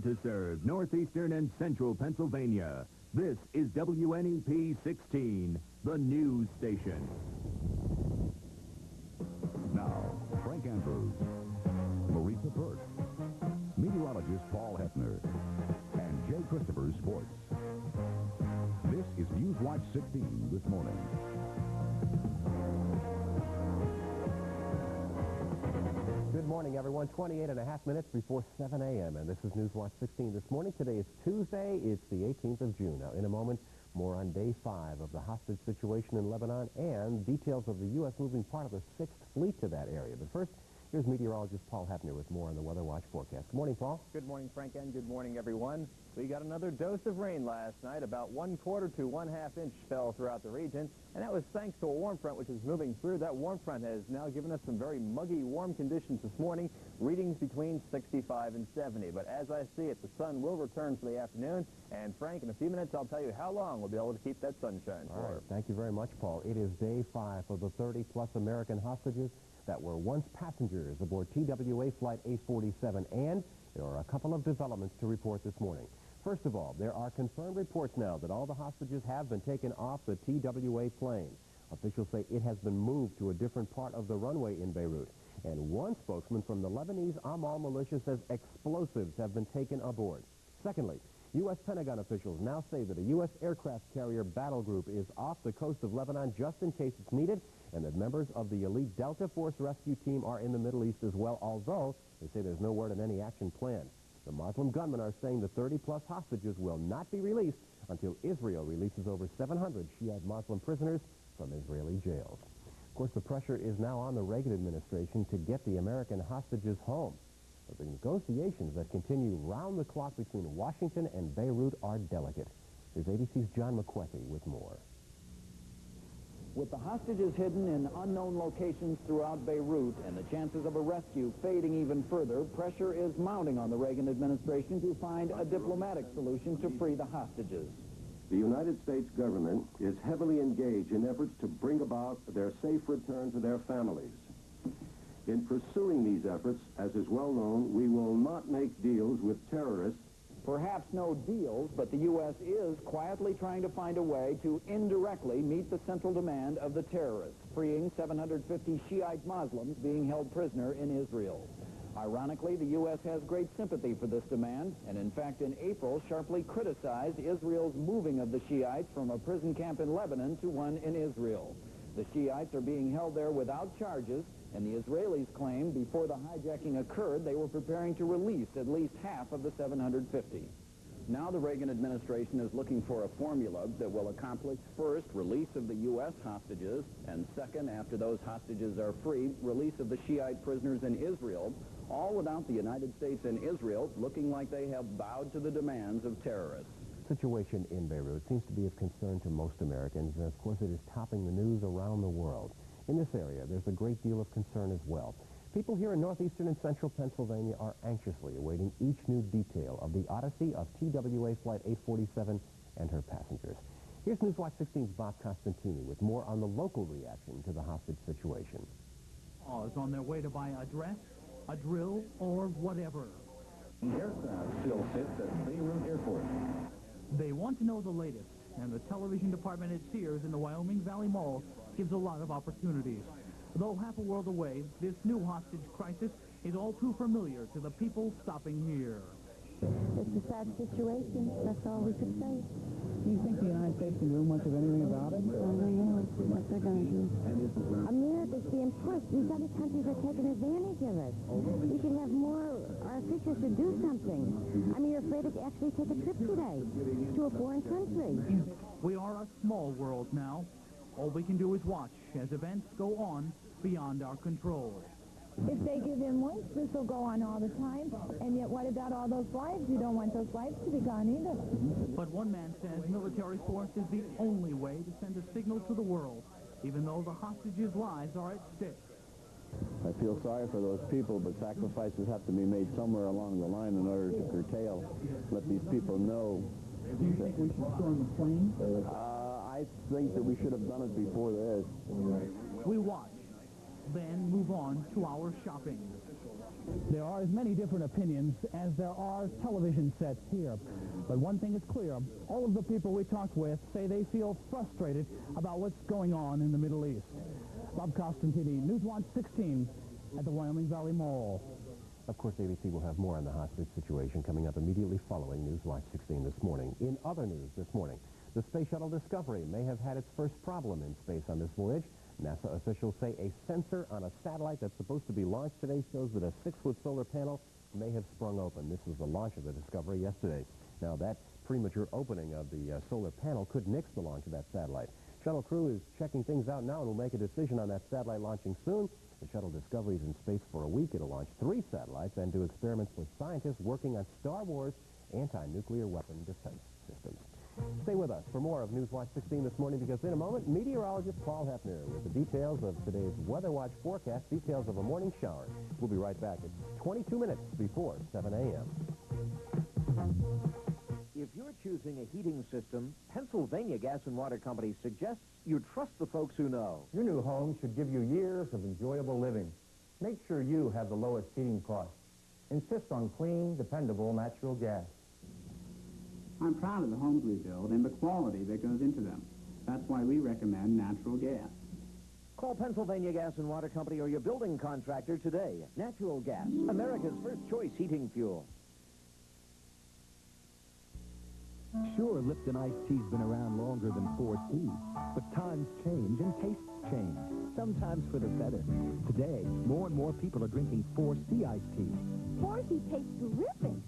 Proud to serve northeastern and central Pennsylvania. This is WNEP 16, the news station. Now, Frank Andrews, Marisa Burt, meteorologist Paul Hefner, and Jay Christopher's sports. This is Newswatch 16 this morning. Good morning, everyone. 28 and a half minutes before 7 a.m. and this is Newswatch 16 this morning. Today is Tuesday. It's the 18th of June. Now, in a moment, more on day 5 of the hostage situation in Lebanon and details of the U.S. moving part of the 6th Fleet to that area. But first, here's meteorologist Paul Hefner with more on the Weather Watch forecast. Good morning, Paul. Good morning, Frank, and good morning, everyone. We got another dose of rain last night. About 1/4 to 1/2 inch fell throughout the region, and that was thanks to a warm front which is moving through. That warm front has now given us some very muggy, warm conditions this morning, readings between 65 and 70. But as I see it, the sun will return for the afternoon, and Frank, in a few minutes, I'll tell you how long we'll be able to keep that sunshine for. All right, thank you very much, Paul. It is day 5 for the 30-plus American hostages that were once passengers aboard TWA Flight 847, and there are a couple of developments to report this morning. First of all, there are confirmed reports now that all the hostages have been taken off the TWA plane. Officials say it has been moved to a different part of the runway in Beirut. And one spokesman from the Lebanese Amal militia says explosives have been taken aboard. Secondly, U.S. Pentagon officials now say that a U.S. aircraft carrier battle group is off the coast of Lebanon just in case it's needed, and that members of the elite Delta Force rescue team are in the Middle East as well, although they say there's no word on any action planned. The Muslim gunmen are saying the 30-plus hostages will not be released until Israel releases over 700 Shiite Muslim prisoners from Israeli jails. Of course, the pressure is now on the Reagan administration to get the American hostages home. But the negotiations that continue round the clock between Washington and Beirut are delicate. Here's ABC's John McWethy with more. With the hostages hidden in unknown locations throughout Beirut and the chances of a rescue fading even further, pressure is mounting on the Reagan administration to find a diplomatic solution to free the hostages. The United States government is heavily engaged in efforts to bring about their safe return to their families. In pursuing these efforts, as is well known, we will not make deals with terrorists. Perhaps no deals, but the U.S. is quietly trying to find a way to indirectly meet the central demand of the terrorists, freeing 750 Shiite Muslims being held prisoner in Israel. Ironically, the U.S. has great sympathy for this demand, and in fact, in April, sharply criticized Israel's moving of the Shiites from a prison camp in Lebanon to one in Israel. The Shiites are being held there without charges, and the Israelis claim before the hijacking occurred, they were preparing to release at least half of the 750. Now the Reagan administration is looking for a formula that will accomplish, first, release of the U.S. hostages, and second, after those hostages are free, release of the Shiite prisoners in Israel, all without the United States and Israel looking like they have bowed to the demands of terrorists. The situation in Beirut seems to be of concern to most Americans, and of course it is topping the news around the world. In this area, there's a great deal of concern as well. People here in northeastern and central Pennsylvania are anxiously awaiting each new detail of the odyssey of TWA Flight 847 and her passengers. Here's Newswatch 16's Bob Costantini with more on the local reaction to the hostage situation. Is on their way to buy a dress, a drill, or whatever. The aircraft still sits at Beirut Airport. They want to know the latest, and the television department at Sears in the Wyoming Valley Mall gives a lot of opportunities. Though half a world away, this new hostage crisis is all too familiar to the people stopping here. It's a sad situation. That's all we could say. Do you think the United States can do much of anything about it? I don't know what they're going to do. America's being pushed. These other countries are taking advantage of us. We should have more, our officials should do something. I mean, you're afraid to actually take a trip today to a foreign country. We are a small world now. All we can do is watch as events go on beyond our control. If they give in once, this will go on all the time. And yet, what about all those lives? You don't want those lives to be gone either. But one man says military force is the only way to send a signal to the world, even though the hostages' lives are at stake. I feel sorry for those people, but sacrifices have to be made somewhere along the line in order to curtail, let these people know. Do you think we should storm the plane? I think that we should have done it before this. We watch, then move on to our shopping. There are as many different opinions as there are television sets here. But one thing is clear. All of the people we talked with say they feel frustrated about what's going on in the Middle East. Bob Costantini, Newswatch 16 at the Wyoming Valley Mall. Of course, ABC will have more on the hostage situation coming up immediately following Newswatch 16 this morning. In other news this morning, the Space Shuttle Discovery may have had its first problem in space on this voyage. NASA officials say a sensor on a satellite that's supposed to be launched today shows that a 6-foot solar panel may have sprung open. This was the launch of the Discovery yesterday. Now, that premature opening of the solar panel could nix the launch of that satellite. Shuttle crew is checking things out now and will make a decision on that satellite launching soon. The Shuttle Discovery is in space for a week. It'll launch 3 satellites and do experiments with scientists working on Star Wars anti-nuclear weapon defense systems. Stay with us for more of Newswatch 16 this morning, because in a moment, meteorologist Paul Hefner with the details of today's Weather Watch forecast, details of a morning shower. We'll be right back at 22 minutes before 7 a.m. If you're choosing a heating system, Pennsylvania Gas and Water Company suggests you trust the folks who know. Your new home should give you years of enjoyable living. Make sure you have the lowest heating costs. Insist on clean, dependable natural gas. I'm proud of the homes we build and the quality that goes into them. That's why we recommend natural gas. Call Pennsylvania Gas and Water Company or your building contractor today. Natural gas, America's first choice heating fuel. Sure, Lipton iced tea's been around longer than 4C, but times change and tastes change, sometimes for the better. Today, more and more people are drinking 4C iced tea. 4C tastes terrific.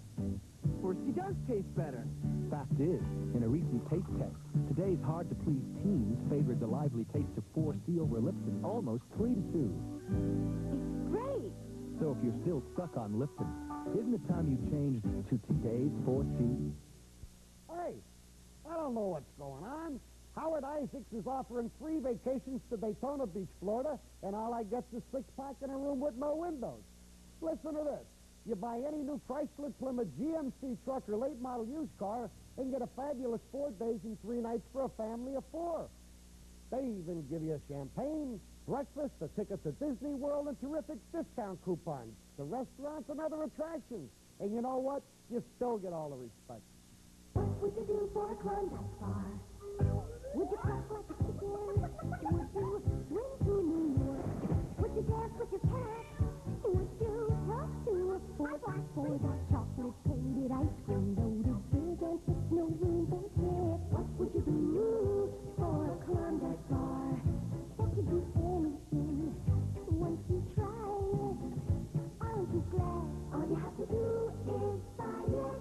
4C does taste better. Fact is, in a recent taste test, today's hard-to-please teens favored the lively taste of 4C over Lipton almost 3-2. It's great. So if you're still stuck on Lipton, isn't it time you changed to today's 4C? Hey, I don't know what's going on. Howard Isaacs is offering free vacations to Daytona Beach, Florida, and all I get's a 6-pack in a room with no windows. Listen to this. You buy any new Chrysler, Plymouth, GMC truck, or late model used car, and get a fabulous 4 days and 3 nights for a family of 4. They even give you champagne, breakfast, a ticket to Disney World, and terrific discount coupons to restaurants and other attractions. And you know what? You still get all the respect. What would you do for a Klondike bar? Would you cross like a chicken? Would you swim to New York? Would you dance with your cat? Would you talk to a black for that chocolate-coated ice cream loaded big and thick, no room for kid? What would you do for a Klondike bar? That you do anything once you try it. Aren't you glad? All you have to do is buy it.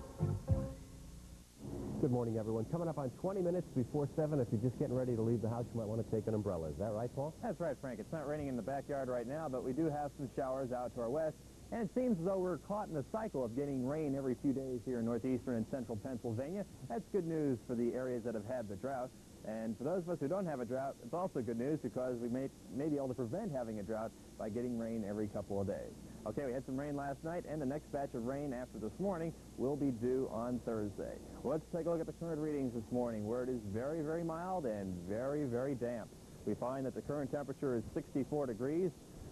Good morning, everyone. Coming up on 20 minutes before 7, if you're just getting ready to leave the house, you might want to take an umbrella. Is that right, Paul? That's right, Frank. It's not raining in the backyard right now, but we do have some showers out to our west. And it seems as though we're caught in the cycle of getting rain every few days here in northeastern and central Pennsylvania. That's good news for the areas that have had the drought. And for those of us who don't have a drought, it's also good news because we may be able to prevent having a drought by getting rain every couple of days. Okay, we had some rain last night, and the next batch of rain after this morning will be due on Thursday. Well, let's take a look at the current readings this morning, where it is very, very mild and very, very damp. We find that the current temperature is 64 degrees.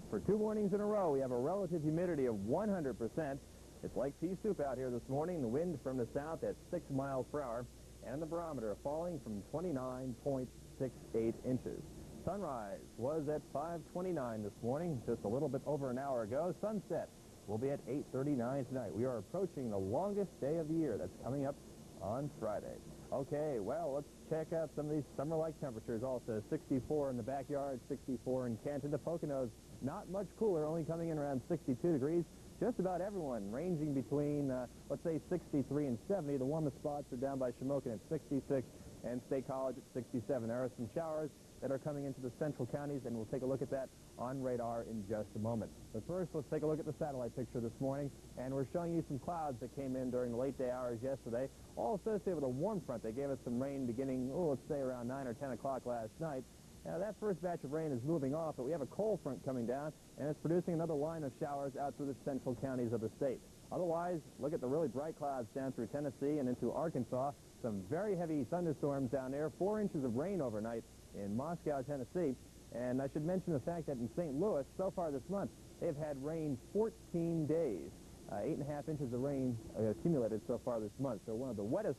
For 2 mornings in a row, we have a relative humidity of 100%. It's like pea soup out here this morning. The wind from the south at 6 miles per hour, and the barometer falling from 29.68 inches. Sunrise was at 5:29 this morning, just a little bit over an hour ago. Sunset will be at 8:39 tonight. We are approaching the longest day of the year. That's coming up on Friday. Okay, well, let's check out some of these summer-like temperatures also. 64 in the backyard, 64 in Canton. The Poconos, not much cooler, only coming in around 62 degrees. Just about everyone ranging between, let's say, 63 and 70. The warmest spots are down by Shamokin at 66 and State College at 67. There are some showers that are coming into the central counties, and we'll take a look at that on radar in just a moment. But first, let's take a look at the satellite picture this morning, and we're showing you some clouds that came in during the late day hours yesterday, all associated with a warm front. They gave us some rain beginning, let's say around 9 or 10 o'clock last night. Now, that first batch of rain is moving off, but we have a cold front coming down, and it's producing another line of showers out through the central counties of the state. Otherwise, look at the really bright clouds down through Tennessee and into Arkansas. Some very heavy thunderstorms down there, 4 inches of rain overnight in Moscow, Tennessee. And I should mention the fact that in St. Louis, so far this month, they've had rain 14 days. 8.5 inches of rain accumulated so far this month. So one of the wettest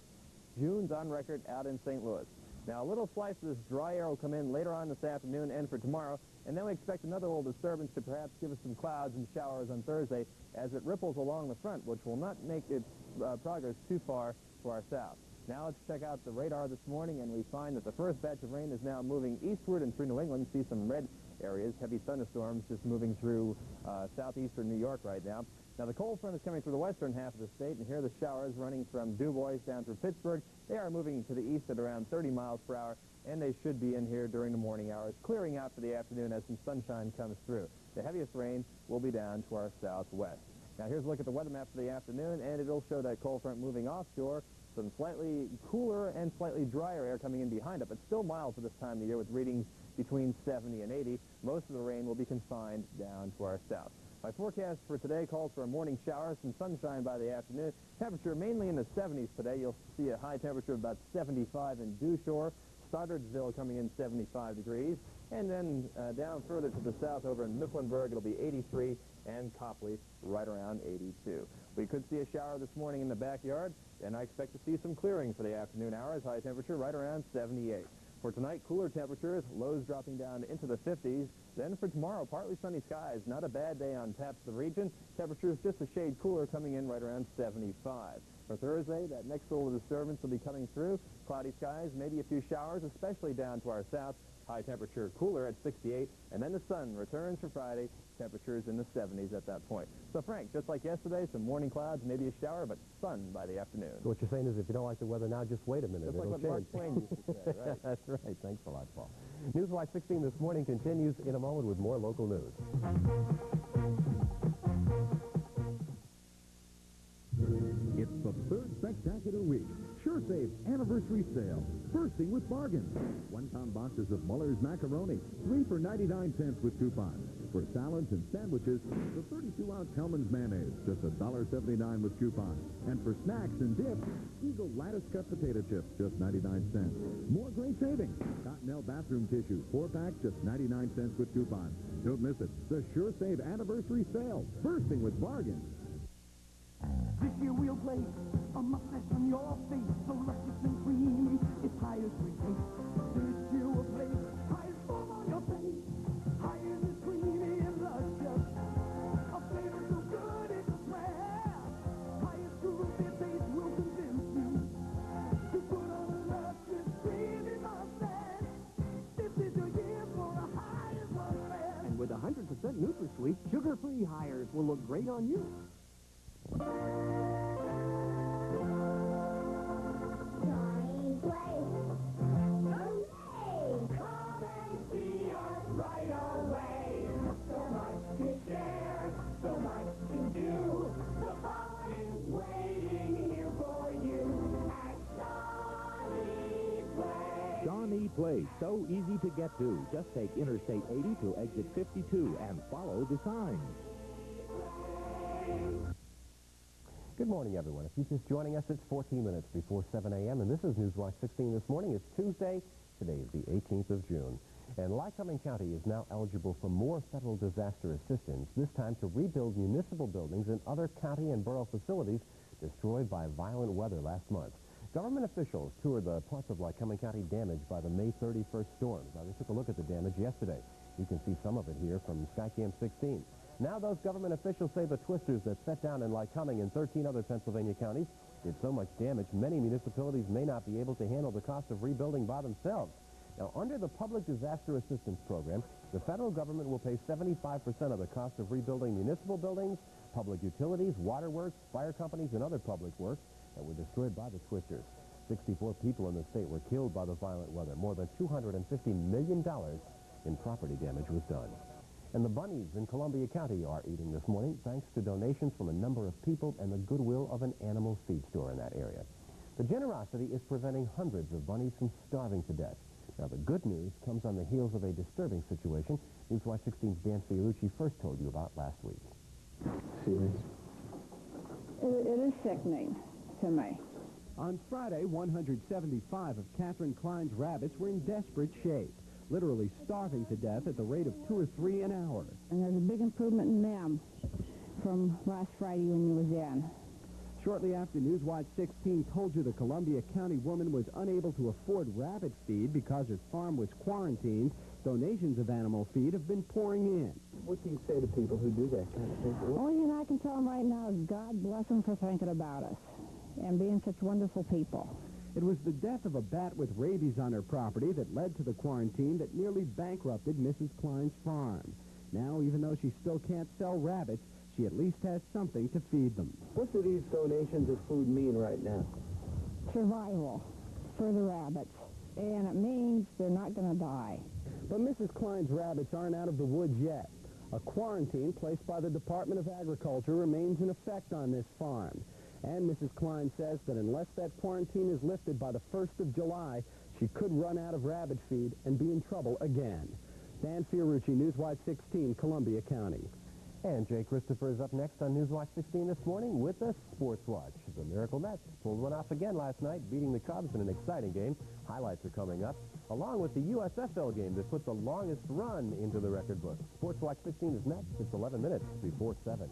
Junes on record out in St. Louis. Now, a little slice of this dry air will come in later on this afternoon and for tomorrow, and then we expect another little disturbance to perhaps give us some clouds and showers on Thursday as it ripples along the front, which will not make its progress too far to our south. Now let's check out the radar this morning, and we find that the first batch of rain is now moving eastward and through New England. See some red areas, heavy thunderstorms just moving through southeastern New York right now. Now, the cold front is coming through the western half of the state, and here are the showers running from Du Bois down through Pittsburgh. They are moving to the east at around 30 miles per hour, and they should be in here during the morning hours, clearing out for the afternoon as some sunshine comes through. The heaviest rain will be down to our southwest. Now, here's a look at the weather map for the afternoon, and it'll show that cold front moving offshore, some slightly cooler and slightly drier air coming in behind it, but still mild for this time of the year with readings between 70 and 80. Most of the rain will be confined down to our south. My forecast for today calls for a morning shower, some sunshine by the afternoon. Temperature mainly in the 70s today. You'll see a high temperature of about 75 in Dew Shore. Stoddardsville coming in 75 degrees. And then down further to the south over in Mifflinburg, it'll be 83, and Copley right around 82. We could see a shower this morning in the backyard, and I expect to see some clearing for the afternoon hours. High temperature right around 78. For tonight, cooler temperatures, lows dropping down into the 50s. Then for tomorrow, partly sunny skies. Not a bad day on taps of the region. Temperatures just a shade cooler, coming in right around 75. For Thursday, that next little disturbance will be coming through. Cloudy skies, maybe a few showers, especially down to our south. High temperature cooler at 68. And then the sun returns for Friday. Temperatures in the 70s at that point. So, Frank, just like yesterday, some morning clouds, maybe a shower, but sun by the afternoon. So what you're saying is if you don't like the weather now, just wait a minute. Just like what Mark Twain used to say, right? That's right. Thanks a lot, Paul. Newswatch 16 this morning continues in a moment with more local news. It's the third spectacular week. Sure Save's anniversary sale. Bursting with bargains. 1-pound boxes of Muller's macaroni. 3 for 99 cents with coupons. For salads and sandwiches, the 32-ounce Hellman's mayonnaise, just $1.79 with coupons. And for snacks and dips, Eagle lattice cut potato chips, just 99 cents. More great savings. Cottonelle bathroom tissue, 4-pack, just 99 cents with coupons. Don't miss it. The Sure Save anniversary sale. Bursting with bargains. This year we'll place a mustache on your face, so luscious and creamy, it's higher sweet taste. This year we'll place highest foam on your face, higher and creamy and luscious. A flavor so good it's a swear. Highest groovy taste will convince you to put on a luscious creamy mustache. This is your year for a higher mustache. And with 100% NutraSweet, sugar-free hires will look great on you. Johnny's Place. Hooray! Come and see us right away. So much to share, so much to do. The fun is waiting here for you at Johnny's Place. Shawnee Place, so easy to get to. Just take Interstate 80 to exit 52 and follow the signs. Good morning, everyone. If you're just joining us, it's 14 minutes before 7 a.m., and this is Newswatch 16 this morning. It's Tuesday. Today is the 18th of June. And Lycoming County is now eligible for more federal disaster assistance, this time to rebuild municipal buildings and other county and borough facilities destroyed by violent weather last month. Government officials toured the parts of Lycoming County damaged by the May 31st storms. Now, they took a look at the damage yesterday. You can see some of it here from Skycam 16. Now those government officials say the twisters that set down in Lycoming and 13 other Pennsylvania counties did so much damage, many municipalities may not be able to handle the cost of rebuilding by themselves. Now, under the Public Disaster Assistance Program, the federal government will pay 75% of the cost of rebuilding municipal buildings, public utilities, waterworks, fire companies, and other public works that were destroyed by the twisters. 64 people in the state were killed by the violent weather. More than $250 million in property damage was done. And the bunnies in Columbia County are eating this morning thanks to donations from a number of people and the goodwill of an animal feed store in that area. The generosity is preventing hundreds of bunnies from starving to death. Now, the good news comes on the heels of a disturbing situation Newswatch 16's Dan Fiorucci first told you about last week. It is sickening to me. On Friday, 175 of Catherine Klein's rabbits were in desperate shape. literally starving to death at the rate of 2 or 3 an hour. And there's a big improvement in them from last Friday when you was in. Shortly after Newswatch 16 told you the Columbia County woman was unable to afford rabbit feed because her farm was quarantined, donations of animal feed have been pouring in. What do you say to people who do that kind of thing? Only thing I can tell them right now is God bless them for thinking about us and being such wonderful people. It was the death of a bat with rabies on her property that led to the quarantine that nearly bankrupted Mrs. Klein's farm. Now, even though she still can't sell rabbits, she at least has something to feed them. What do these donations of food mean right now? Survival for the rabbits. And it means they're not going to die. But Mrs. Klein's rabbits aren't out of the woods yet. A quarantine placed by the Department of Agriculture remains in effect on this farm. And Mrs. Klein says that unless that quarantine is lifted by the 1st of July, she could run out of rabbit feed and be in trouble again. Dan Fiorucci, Newswatch 16, Columbia County. And Jay Christopher is up next on Newswatch 16 this morning with a Sports Watch. The Miracle Mets pulled one off again last night, beating the Cubs in an exciting game. Highlights are coming up, along with the USFL game that put the longest run into the record book. Sports Watch 16 is next. It's 11 minutes before 7.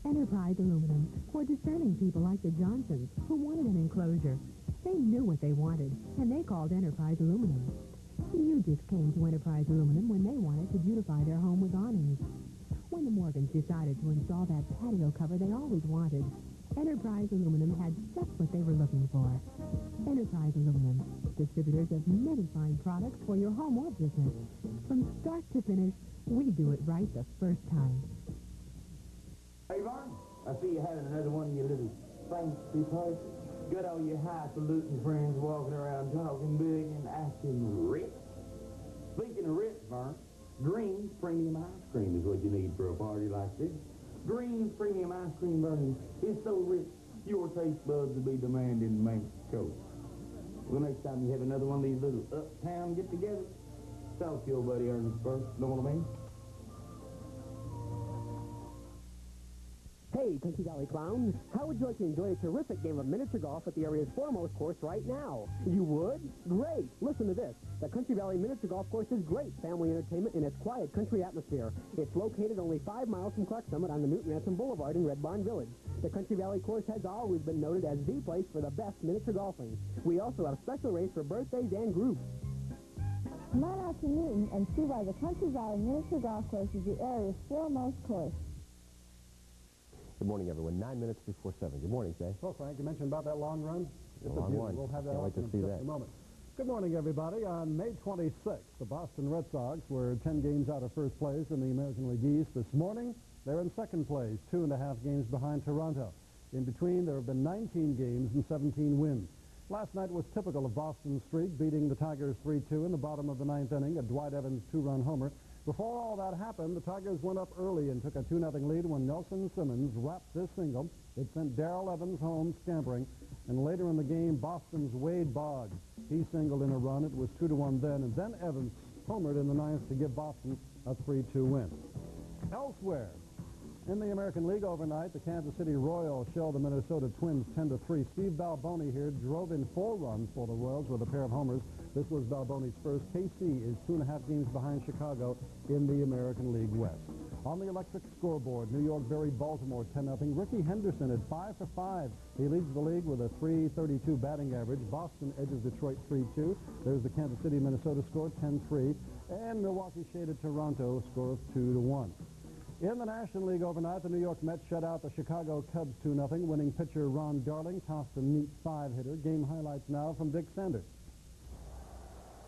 Enterprise Aluminum for discerning people like the Johnsons who wanted an enclosure. They knew what they wanted, and they called Enterprise Aluminum. You just came to Enterprise Aluminum when they wanted to beautify their home with awnings. When the Morgans decided to install that patio cover they always wanted, Enterprise Aluminum had just what they were looking for. Enterprise Aluminum, distributors of many fine products for your home or business. From start to finish, we do it right the first time. Hey, Vern, I see you having another one of your little fancy parties. Got all your highfalutin friends walking around talking big and acting rich. Speaking of rich, Vern, Green's Premium Ice Cream is what you need for a party like this. Green's Premium Ice Cream, Vern, is so rich, your taste buds will be demanding Mexico. Well, next time you have another one of these little uptown get-togethers, talk to your buddy Ernest first, know what I mean? Hey, Country Valley Clowns, how would you like to enjoy a terrific game of miniature golf at the area's foremost course right now? You would? Great! Listen to this. The Country Valley Miniature Golf Course is great family entertainment in its quiet country atmosphere. It's located only 5 miles from Clark Summit on the Newton Ransom Boulevard in Red Barn Village. The Country Valley course has always been noted as the place for the best miniature golfing. We also have special rates for birthdays and groups. Come on out to Newton and see why the Country Valley Miniature Golf Course is the area's foremost course. Good morning, everyone. 9 minutes before 7. Good morning, Jay. Well, Frank, you mentioned about that long run. The long one. We'll have that Can't wait to see in that. just a moment. Good morning, everybody. On May 26th, the Boston Red Sox were 10 games out of first place in the American League East. This morning, they're in second place, 2.5 games behind Toronto. In between, there have been 19 games and 17 wins. Last night was typical of Boston's streak, beating the Tigers 3-2 in the bottom of the 9th inning, a Dwight Evans 2-run homer. Before all that happened, the Tigers went up early and took a 2-0 lead when Nelson Simmons wrapped this single. It sent Darrell Evans home scampering. And later in the game, Boston's Wade Boggs, he singled in a run. It was 2-1 then. And then Evans homered in the 9th to give Boston a 3-2 win. Elsewhere, in the American League overnight, the Kansas City Royals shelled the Minnesota Twins 10-3. Steve Balboni here drove in 4 runs for the Royals with a pair of homers. This was Balboni's first. KC is 2.5 games behind Chicago in the American League West. On the electric scoreboard, New York buried Baltimore 10-0. Ricky Henderson at 5 for 5. He leads the league with a .332 batting average. Boston edges Detroit 3-2. There's the Kansas City-Minnesota score 10-3. And Milwaukee shaded Toronto score of 2-1. In the National League overnight, the New York Mets shut out the Chicago Cubs 2-0. Winning pitcher Ron Darling tossed a neat 5-hitter. Game highlights now from Dick Sanders.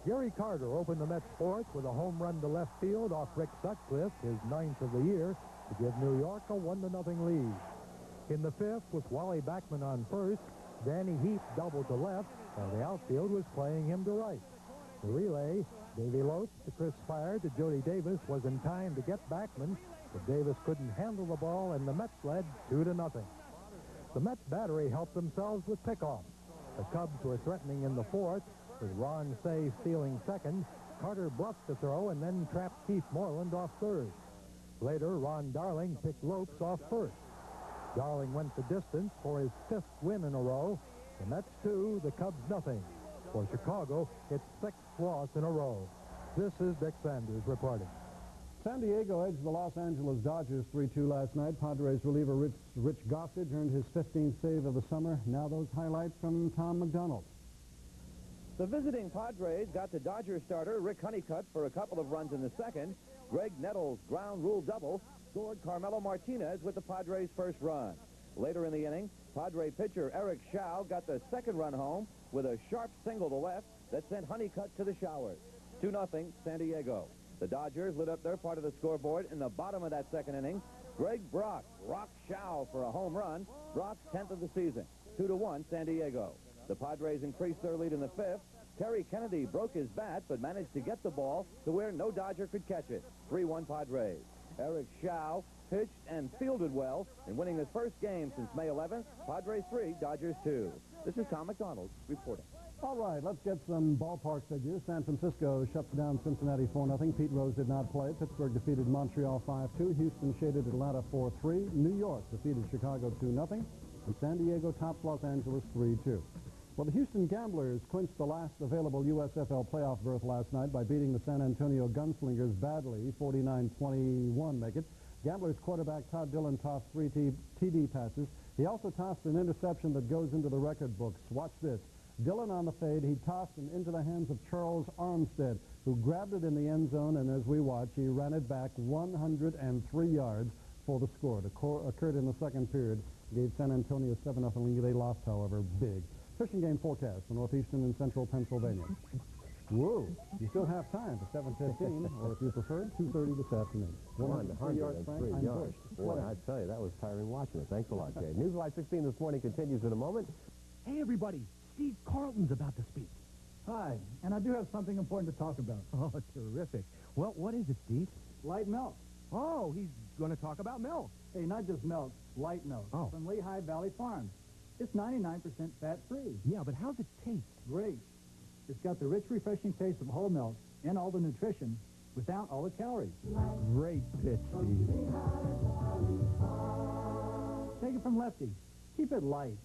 Gary Carter opened the Mets' 4th with a home run to left field off Rick Sutcliffe, his 9th of the year, to give New York a 1-0 lead. In the 5th, with Wally Backman on first, Danny Heath doubled to left, while the outfield was playing him to right. The relay, Davey Loth to Chris Fire to Jody Davis, was in time to get Backman, but Davis couldn't handle the ball, and the Mets led 2-0. The Mets battery helped themselves with pickoffs. The Cubs were threatening in the 4th, with Ron Say stealing second. Carter bluffed the throw and then trapped Keith Moreland off third. Later, Ron Darling picked Lopes off first. Darling went the distance for his 5th win in a row. The Mets 2, the Cubs nothing. For Chicago, its 6th loss in a row. This is Dick Sanders reporting. San Diego edged the Los Angeles Dodgers 3-2 last night. Padres reliever Rich Gossage earned his 15th save of the summer. Now those highlights from Tom McDonald. The visiting Padres got the Dodger starter Rick Honeycutt for a couple of runs in the second. Greg Nettles' ground rule double scored Carmelo Martinez with the Padres' first run. Later in the inning, Padre pitcher Eric Schau got the second run home with a sharp single to left that sent Honeycutt to the showers. 2-0 San Diego. The Dodgers lit up their part of the scoreboard in the bottom of that second inning. Greg Brock rocked Schau for a home run, Brock's 10th of the season. 2-1 San Diego. The Padres increased their lead in the fifth. Terry Kennedy broke his bat but managed to get the ball to where no Dodger could catch it. 3-1 Padres. Eric Schau pitched and fielded well in winning his first game since May 11th. Padres 3, Dodgers 2. This is Tom McDonald reporting. All right, let's get some ballpark figures. San Francisco shuts down Cincinnati 4-0. Pete Rose did not play. Pittsburgh defeated Montreal 5-2. Houston shaded Atlanta 4-3. New York defeated Chicago 2-0. And San Diego tops Los Angeles 3-2. Well, the Houston Gamblers clinched the last available USFL playoff berth last night by beating the San Antonio Gunslingers badly, 49-21 make it. Gamblers quarterback Todd Dillon tossed 3 TD passes. He also tossed an interception that goes into the record books. Watch this. Dillon on the fade, he tossed it into the hands of Charles Armstead, who grabbed it in the end zone, and as we watch, he ran it back 103 yards for the score. It occurred in the second period, gave San Antonio a 7-0 lead. They lost, however, big. Fishing game forecast for northeastern and central Pennsylvania. Whoa, you still have time for 7:15, or if you prefer, 2:30 this afternoon. 103 yards, Frank. I'm Boy, I tell you, that was tiring watching it. Thanks a lot, Jay. Newswatch 16 this morning continues in a moment. Hey, everybody. Steve Carlton's about to speak. Hi, and I do have something important to talk about. Oh, terrific. Well, what is it, Steve? Light milk. Oh, he's going to talk about milk. Hey, not just milk, light milk. Oh. From Lehigh Valley Farms. It's 99% fat-free. Yeah, but how's it taste? Great. It's got the rich, refreshing taste of whole milk and all the nutrition without all the calories. Great pitch, Steve. Take it from Lefty. Keep it light.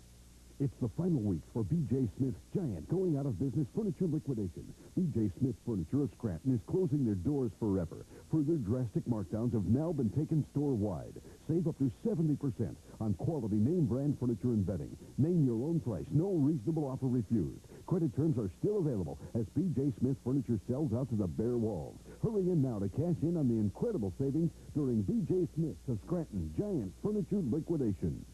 It's the final weeks for B.J. Smith's giant going-out-of-business furniture liquidation. B.J. Smith Furniture of Scranton is closing their doors forever. Further drastic markdowns have now been taken store-wide. Save up to 70% on quality name-brand furniture and bedding. Name your own price. No reasonable offer refused. Credit terms are still available as B.J. Smith Furniture sells out to the bare walls. Hurry in now to cash in on the incredible savings during B.J. Smith's of Scranton Giant Furniture Liquidation.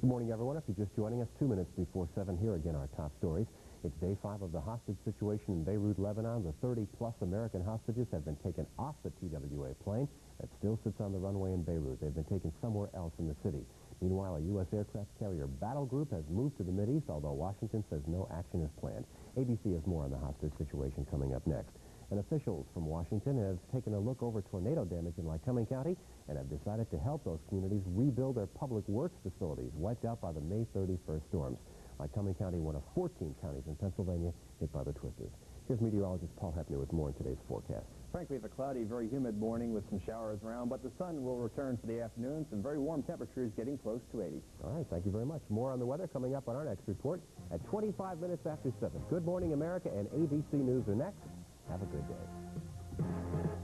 Good morning, everyone. If you're just joining us, 2 minutes before 7, here again our top stories. It's day 5 of the hostage situation in Beirut, Lebanon. The 30-plus American hostages have been taken off the TWA plane that still sits on the runway in Beirut. They've been taken somewhere else in the city. Meanwhile, a U.S. aircraft carrier battle group has moved to the Mideast, although Washington says no action is planned. ABC has more on the hostage situation coming up next. And officials from Washington have taken a look over tornado damage in Lycoming County and have decided to help those communities rebuild their public works facilities wiped out by the May 31st storms. Lycoming County, one of 14 counties in Pennsylvania hit by the twisters. Here's meteorologist Paul Hepner with more in today's forecast. Frank, we have a cloudy, very humid morning with some showers around, but the sun will return for the afternoon. Some very warm temperatures getting close to 80. All right, thank you very much. More on the weather coming up on our next report at 25 minutes after 7. Good Morning America and ABC News are next. Have a good day.